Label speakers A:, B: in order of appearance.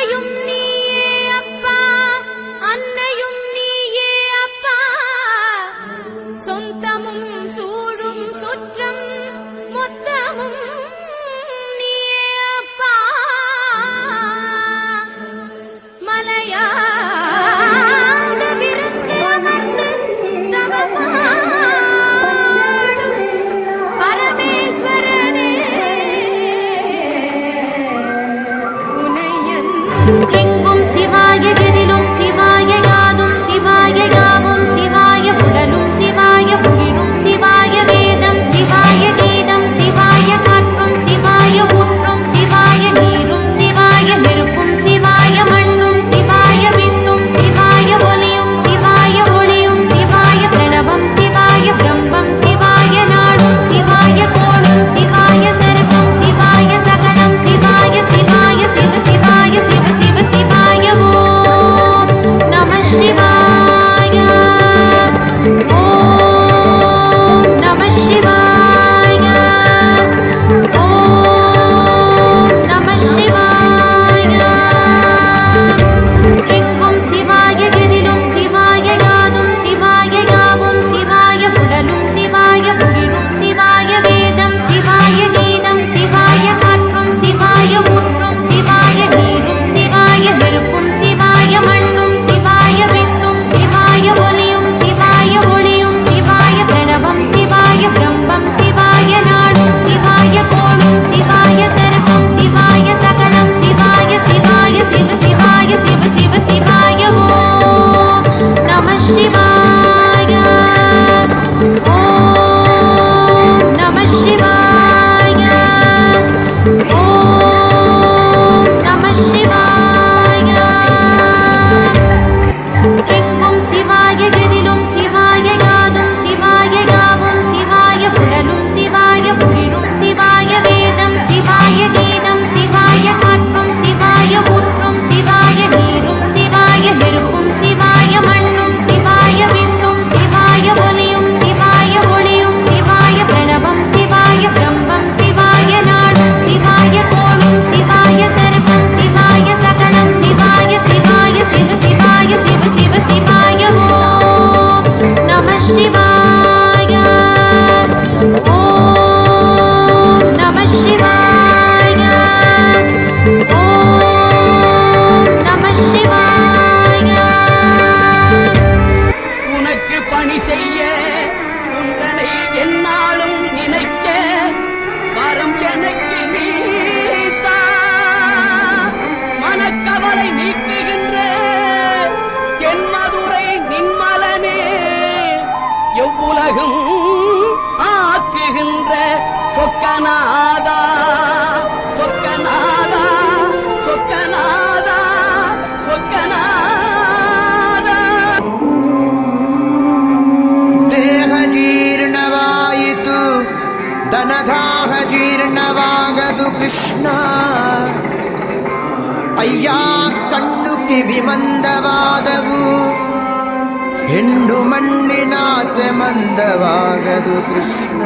A: தந்தையும் நீயே அப்பா, அன்னையும் நீயே அப்பா, சொந்தமும் சூடும் சுற்றம் மொத்தமும் நீயே அப்பா. மலையாக விருந்து அமர்ந்து தவமாடும் பரமேஸ்வரனே, எங்கும் சிவாய, கதிலும் சிவாய, யாதும் சிவாய, யாவும் சிவாய, உடலும் சிவாய, உயிரும் சிவாய, வேதம் சிவாய, கீதம் சிவாய, காற்றும் சிவாய, ஊற்றும் சிவாய, நீரும் சிவாய, நெருப்பும் சிவாய, மண்ணும் சிவாய, விண்ணும் சிவாய, ஒலியும் சிவாய, ஒளியும் சிவாய, பிரணவம் சிவாய, பிரம்மம் சிவாய, நாடும் சிவாய, கோடும் சிவாய, சர்வம் சிவாய, சகலம் சிவாய, சிவாய, சிவ சிவாய, சிவ சிவ சிவாய. ஓம் நம சிவாய. ஓம் நம சிவாய. ஓம் நம சிவாய. எங்கும் சிவாய, கதிலும் சிவாய, யாதும் சிவாய, யாவும் சிவாய, உடலும் சிவாய, உயிரும் சிவாய, வேதம் சிவாய, கீதம் சிவாய, காற்றும் சிவாய, ஊற்றும் சிவாய, நீரும் சிவாய, நெருப்பும் சிவாய, மண்ணும் சிவாய, விண்ணும் சிவாய, ஒலியும் சிவாய, ஒளியும் சிவாய, பிரணவம் சிவாய, பிரம்மம் சிவாய, நாடும் சிவாய, கோடும் சிவாய, சர்வம் சிவாய, சகலம் சிவாய, சிவாய, சிவ சிவாய, சிவ சிவ சிவாய. ஓம் நம சிவாய. ஓம் நம சிவாய. ஓம் நம சிவாய. எங்கும் சிவாய, கதிலும் சிவாய, யாதும் சிவாய, யாவும் சிவாய, உடலும் சிவாய, உயிரும் சிவாய, வேதம் சிவாய, கீதம் சிவாய, காற்றும் சிவாய, ஊற்றும் சிவாய, நீரும் சிவாய, நெருப்பும் சிவாய, மண்ணும் சிவாய, விண்ணும் சிவாய, ஒலியும் சிவாய, ஒளியும் சிவாய, பிரணவம் சிவாய, பிரம்மம் சிவாய, நாடும் சிவாய, கோடும் சிவாய, சர்வம் சிவாய, சகலம் சிவாய, சிவாய, சிவ சிவாய, சிவ சிவ சிவாய. ஓம் நம சிவாய. ஓம் நம சிவாய. ஓம் நம சிவாய.
B: உனக்கு பணி செய்ய உங்களை என்னாலும் நினைக்க வரம் எனக்கு நீத்தா. மனக்கவலை நீக்குகின்ற தென்மதுரை நின்மலனே, எவ்வுலகும் ஆக்குகின்ற சொக்கநாதா, சொக்கநாதா, சொக்கநாதா, சொக்கநாதா.
C: ದೇಹ ಜೀರ್ಣವಾಯಿತು ದನದಾಹ ಜೀರ್ಣವಾಗದು ಕೃಷ್ಣ. ಅಯ್ಯ ಕಣ್ಣು ಕಿವಿ ಮಂದವಾದವು, ಹೆಣ್ಣು ಮಣ್ಣಿನಾಸೆ ಮಂದವಾಗದು ಕೃಷ್ಣ.